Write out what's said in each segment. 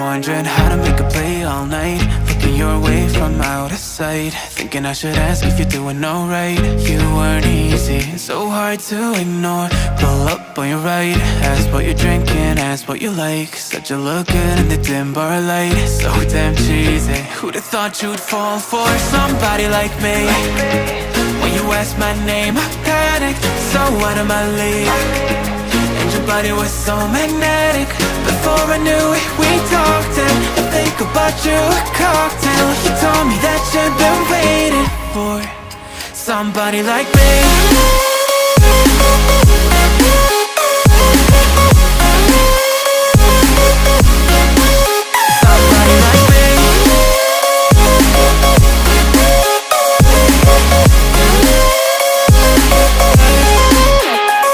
Wondering how to make a play all night, looking your way from out of sight, thinking I should ask if you're doing alright. You weren't easy, so hard to ignore. Pull up on your right, ask what you're drinking, ask what you like. Said you look good in the dim bar light, so damn cheesy. Who'd have thought you'd fall for somebody like me? When you asked my name, I panicked, so out of my league. And your body was so magnetic. Before I knew it, we talked, and I think about you a cocktail. You told me that you've been waiting for somebody like me. Somebody like me.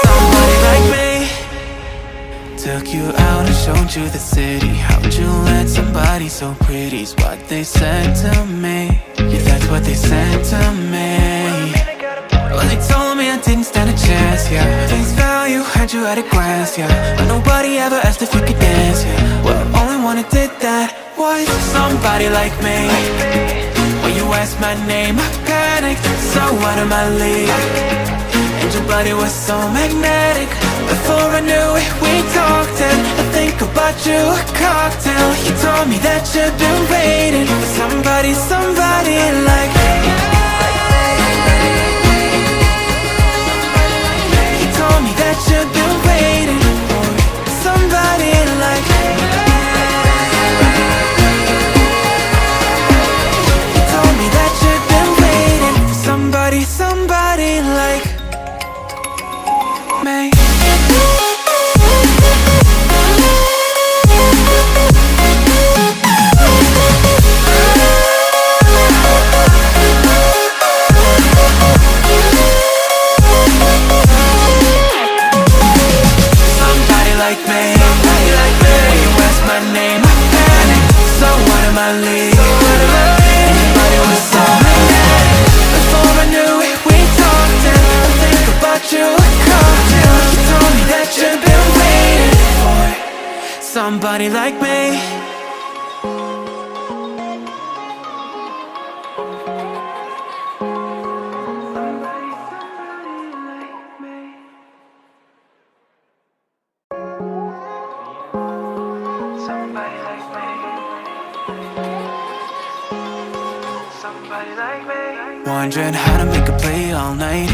Somebody like me. Took you out and showed you the city. How'd you let somebody so pretty's what they said to me? Yeah, that's what they said to me. Well, they told me I didn't stand a chance, yeah. Face value, had you at a glance, yeah. But nobody ever asked if you could dance, yeah. Well, only one who did that was somebody like me. When you asked my name, I panicked, so out of my league. And your body was so magnetic. Before I knew it, we talked, and I think about you a cocktail. You told me that you've been waiting for somebody, somebody like me. You told me that you've been waiting for somebody like me. You told me that you've been waiting for somebody, somebody like me. Like me, like me. When you asked my name, I panicked, so out of my league. And your body was so magnetic. Before I knew it, we talked, and I think about you a cocktail. You told me that you've been waiting for somebody like me. Wondering how to make a play all night,